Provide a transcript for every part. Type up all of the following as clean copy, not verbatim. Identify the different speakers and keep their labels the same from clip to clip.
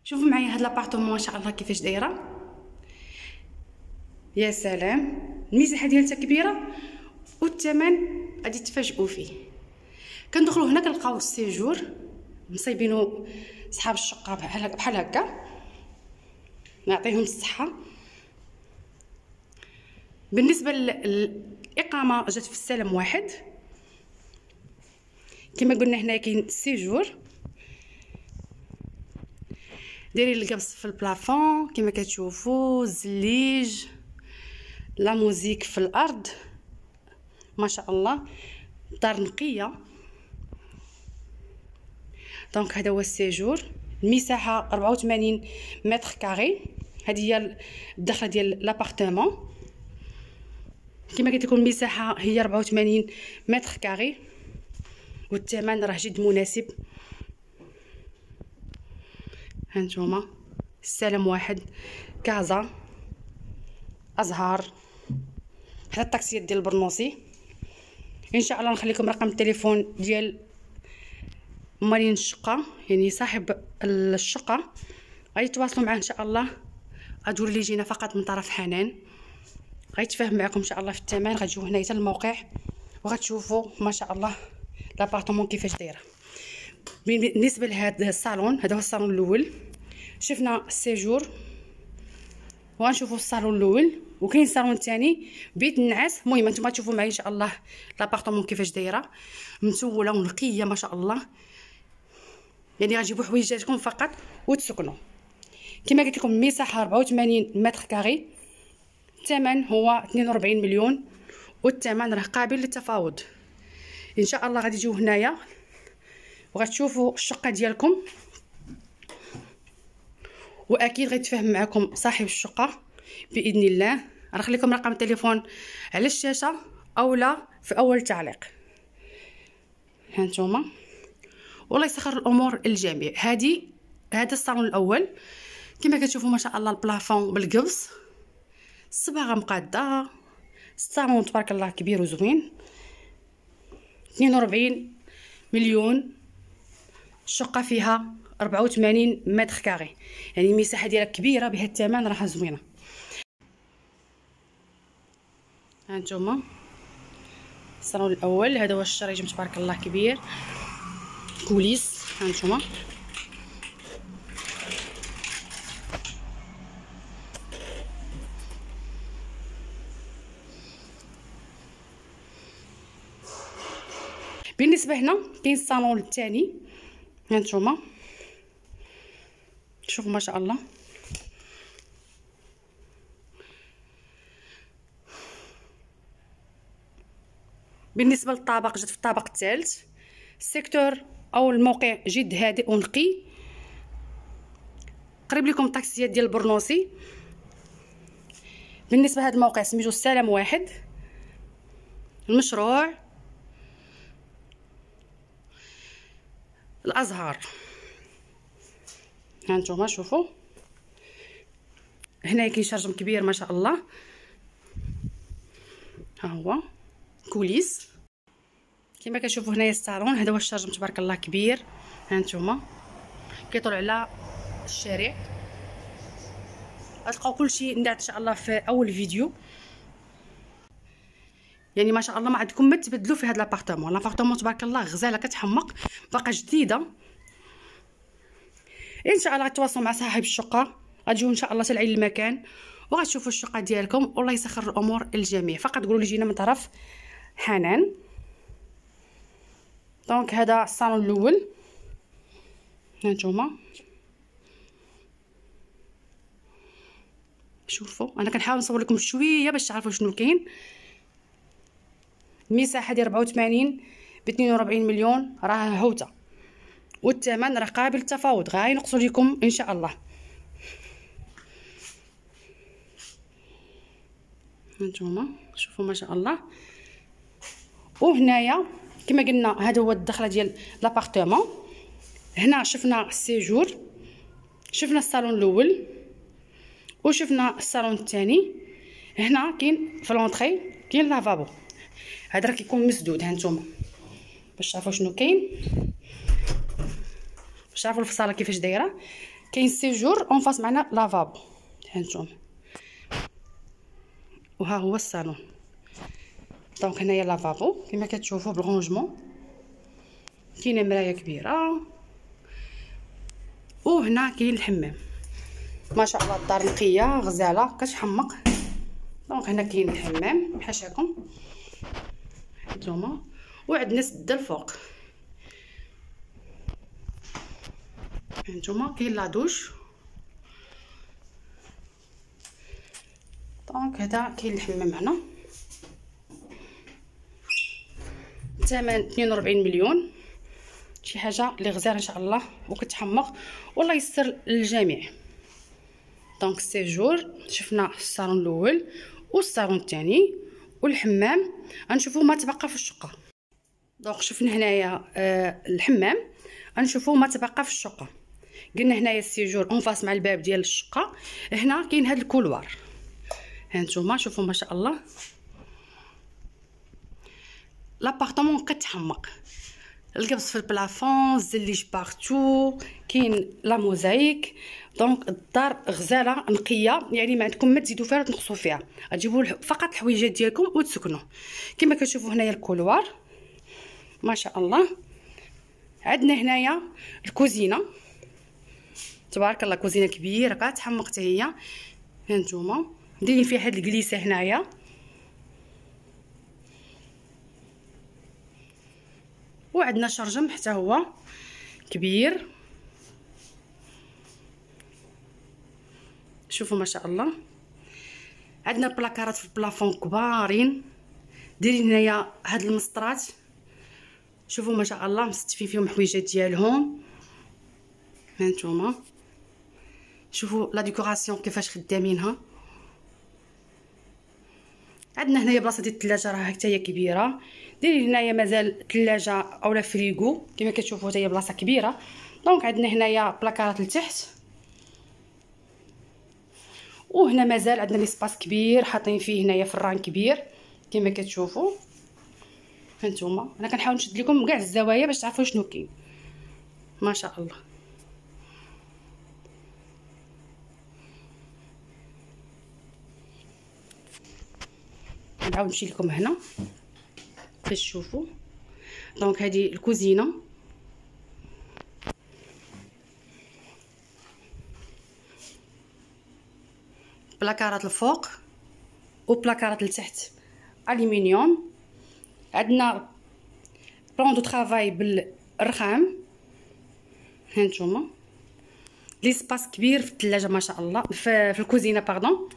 Speaker 1: شوفوا معايا هاد لابارطومون ما شاء الله كيفاش دايره. يا سلام، المساحه ديالها كبيره والثمن غادي تفاجئوا فيه. كندخلوا هنا كنلقاو السيجور مصايبينو صحاب الشقه بحال هكا، نعطيهم الصحه. بالنسبه للاقامه جات في السلم واحد كما قلنا. هنا كاين السيجور دايرين القبص في البلافون كما كتشوفوا، الزليج، لا موزيك في الارض ما شاء الله، دار نقيه. دونك هذا هو السيجور. المساحه 84 متر كاري. هذه هي الدخله ديال لابارتمون. كما قلت لكم المساحه هي 84 متر كاري والثمن راه جد مناسب. هانتوما السلم واحد، كازا، ازهار، حتى الطاكسيات ديال البرنوسي. ان شاء الله نخليكم رقم التليفون ديال مالين الشقه، يعني صاحب الشقه، غيتواصلوا معاه ان شاء الله. غتقول لي جينا فقط من طرف حنان، غيتفاهم معكم ان شاء الله في الثمن. غتجيو هنايا حتى الموقع وغتشوفوا ما شاء الله لابارطومون كيفاش دايره. بالنسبه لهذا الصالون، هذا هو الصالون الاول. شفنا السيجور وغنشوفوا الصالون الاول، وكاين الصالون الثاني بيت النعاس. المهم نتوما تشوفوا معايا ان شاء الله لابارطومون كيفاش دايره، مسوله ونقيه ما شاء الله. يعني غتجيبوا حويجاتكم فقط وتسكنوا. كما قلت لكم المساحه 84 متر كاري، الثمن هو 42 مليون والثمن راه قابل للتفاوض. ان شاء الله غادي تجيو هنايا وغتشوفوا الشقه ديالكم، واكيد غيتفاهم معكم صاحب الشقه باذن الله. غنخلي لكم رقم التليفون على الشاشه اولا في اول تعليق. هانتوما والله يسخر الامور الجميع. هذا الصالون الاول كما كتشوفوا ما شاء الله، البلافون بالقبص، الصباغه مقاده، الصالون تبارك الله كبير وزوين. 42 مليون، الشقه فيها 84 متر كاري، يعني المساحه ديالها كبيره، بها الثمن راه زوينه. هانتوما الصالون الاول، هذا هو الشريجم تبارك الله كبير، كوليس. هانتوما بالنسبه هنا كاين الصالون الثاني. هانتوما شوفوا ما شاء الله، بالنسبه للطابق جات في الطابق الثالث. السيكتور او الموقع جد هادئ ونقي، قريب لكم الطاكسيات ديال البرنوسي. بالنسبه لهذا الموقع سميتو السلام واحد. المشروع الازهار. هانتوما شوفوا هنا كاين شرجم كبير ما شاء الله، ها هو كوليس. كما كتشوفوا هنايا الصالون، هذا هو الشرجم تبارك الله كبير. هانتوما كيطل على الشارع. غتلقاو كلشي نعت ان شاء الله في اول فيديو. يعني ما شاء الله ما عندكم ما تبدلوا في هذا لابارطومون تبارك الله، غزاله كتحمق، باقا جديده. ان شاء الله غتواصلوا مع صاحب الشقه، غتجيو ان شاء الله تلعين المكان وغتشوفوا الشقه ديالكم. والله يسخر الامور الجميع. طقط قولوا لي جينا من طرف حنان. دونك هذا الصالون الاول. هانتوما شوفوا، انا كنحاول نصور لكم شويه باش تعرفوا شنو كاين. المساحه ديال 84 ب 42 مليون راه هوته، والثمن راه قابل للتفاوض، غينقصوا لكم ان شاء الله. هانتوما شوفوا ما شاء الله. وهنايا كما قلنا هذا هو الدخله ديال لابارطومون. هنا شفنا السيجور، شفنا الصالون الاول وشفنا الصالون الثاني. هنا كاين في لونطري كاين لافابو، هذا راه كيكون مسدود. هانتوما باش تعرفوا شنو كاين، باش تعرفوا الفصاله كيفاش دايره. كاين سيجور اون فاس معنا لافابو هانتوما، وها هو الصالون. دونك هنايا لافابو كما كتشوفوا بالرونجمون، كاينه مرايه كبيره، وهنا كاين الحمام. ما شاء الله الدار نقيه غزاله كتحمق. دونك هنا كاين الحمام حاشاكم هانتوما، وعندنا سده الفوق هانتوما، كاين لا دوش. دونك هذا كاين الحمام هنا، الثمن 42 مليون، شي حاجه اللي غزاله ان شاء الله وكتحمق والله يسر للجميع. دونك سيجور شفنا الصالون الاول والصالون الثاني والحمام، غنشوفوا ما تبقى في الشقه. دونك شفنا هنايا الحمام، غنشوفوا ما تبقى في الشقه. قلنا هنايا السيجور اون فاس مع الباب ديال الشقه. هنا كاين هذا الكولوار هانتوما، شوفوا ما شاء الله لابارطمون كتحمق، القبص في البلافون، الزليج بارتو، كاين لا موزايك. دونك الدار غزاله نقيه، يعني ما عندكم ما تزيدوا فيها تنقصوا فيها، غتجيبوا فقط الحويجات ديالكم وتسكنوا. كما كتشوفوا هنايا الكولوار ما شاء الله. عندنا هنايا الكوزينه تبارك الله، كوزينه كبيره كتحمق حتى هي هانتوما، دايرين فيها هاد الكليسه هنايا. وعندنا شرجم حتى هو كبير، شوفوا ما شاء الله. عندنا البلاكارات في البلافون كبارين، دايرين هنايا هاد المسطرات، شوفوا ما شاء الله مستفين فيهم الحويجات ديالهم هانتوما. شوفوا لا ديكوراسيون كيفاش خدامينها. عندنا هنايا بلاصه ديال الثلاجه راه حتى هي كبيره، دايرين هنايا مازال ثلاجه اولا فريغو كما كتشوفوا حتى هي بلاصه كبيره. دونك عندنا هنايا بلاكارات لتحت، وهنا مازال عندنا ليسباس كبير حاطين فيه هنايا فران كبير كما كتشوفوا هانتوما. انا كنحاول نشد لكم كاع الزوايا باش تعرفوا شنو كاين ما شاء الله. نعاود نمشي لكم هنا باش تشوفوا. دونك هذه الكوزينه، بلاكارات الفوق وبلاكارات لتحت الومنيوم. عندنا بلان دو طرافاي بالرخام هانتوما، ليسباس كبير في الثلاجه ما شاء الله، في الكوزينه باردون.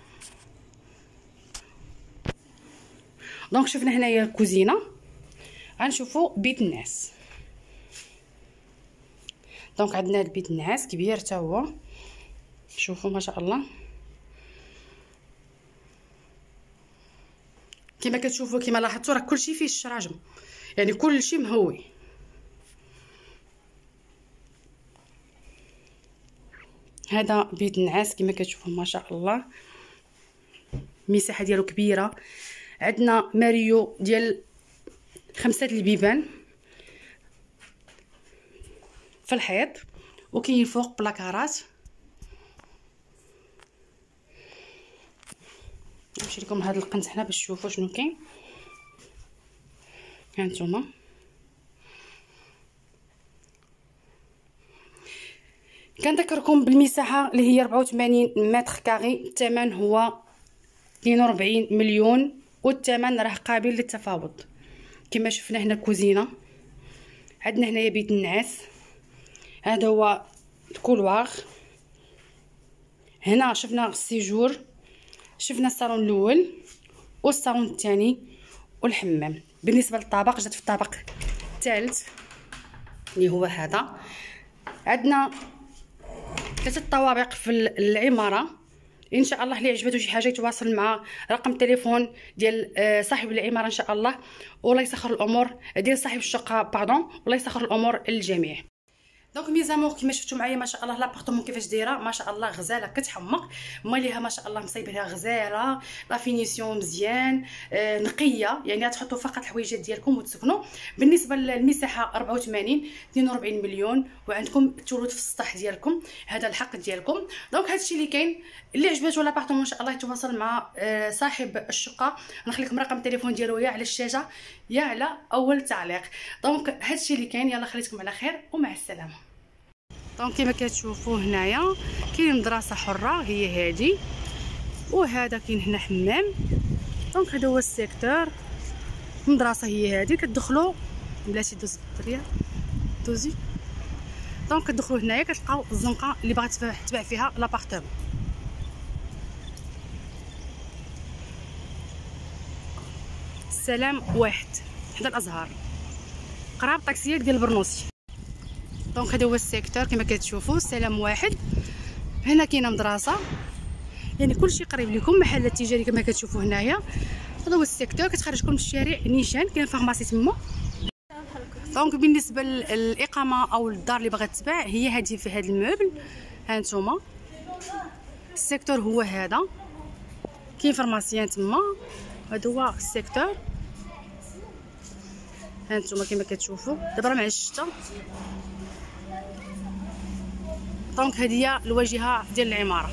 Speaker 1: دونك شفنا هنايا الكوزينه، غنشوفوا بيت الناس. دونك عندنا البيت الناس كبير حتى هو، شوفوا ما شاء الله. كما كتشوفوا كما لاحظتوا راه كلشي فيه الشراجم، يعني كلشي مهوي. هذا بيت النعاس كما كتشوفوا ما شاء الله، المساحه ديالو كبيره. عندنا ماريو ديال 5 البيبان في الحيط، وكاين فوق بلاكارات. نمشي لكم هذا القنت هنا باش تشوفوا شنو كاين هانتوما. كنذكركم بالمساحه اللي هي 84 متر كاري، الثمن هو 42 مليون، والثمن راه قابل للتفاوض. كما شفنا هنا الكوزينه، عندنا هنايا بيت النعاس، هذا هو الكولوار. هنا شفنا السيجور، شفنا الصالون الاول والصالون الثاني والحمام. بالنسبه للطابق جات في الطابق الثالث اللي هو هذا. عندنا 3 طوابق في العماره. ان شاء الله اللي عجبته شي حاجه يتواصل مع رقم التليفون ديال صاحب العماره ان شاء الله، والله يسخر الامور ديال صاحب الشقه باردون، والله يسخر الامور للجميع. دونك ميزامور كيما شفتوا معايا ما شاء الله لابارتمون كيفاش دايره ما شاء الله غزاله كتحمق، ماليها ما شاء الله مصايبه ليها غزاله، لا فينيسيون مزيان، نقيه، يعني تحطوا فقط الحويجات ديالكم وتسكنوا. بالنسبه للمساحه 84 42 مليون، وعندكم الثلث في السطح ديالكم، هذا الحق ديالكم. دونك هادشي اللي كاين. اللي عجباتو لابارتمون ان شاء الله يتواصل مع صاحب الشقه، نخلي لكم رقم التليفون ديالو يا على الشاشه يا على اول تعليق. دونك هادشي اللي كاين، يلا خليتكم على خير ومع السلامه. دونك كما كتشوفوا هنايا كاين مدرسه حره هي هذه، وهذا كاين هنا حمام. دونك هذا هو السيكتور، المدرسه هي هذه كتدخلوا بلاتي دوز الدريه دوزي. دونك كتدخلوا هنايا كتلقاو الزنقه اللي باغا تباع فيها لابارتمون. السلام واحد حدا الازهار قراب طاكسيات ديال البرنوسي. دونك هذا هو السيكتور كما كتشوفوا، السلام واحد. هنا كاينه مدرسه، يعني كلشي قريب لكم، محلات تجاريه كما كتشوفوا هنايا. هذا هو السيكتور كتخرجكم للشارع نيشان، كاين فارماسي تما. دونك بالنسبه للاقامه او الدار اللي باغا تباع هي هذه في هذا الموبل. ها نتوما السيكتور هو هذا، كاين فارماسيان تما. هذا هو السيكتور، ها نتوما كما كتشوفوا. دابا راه مع الشتا. دونك هذه هي الواجهه ديال العماره.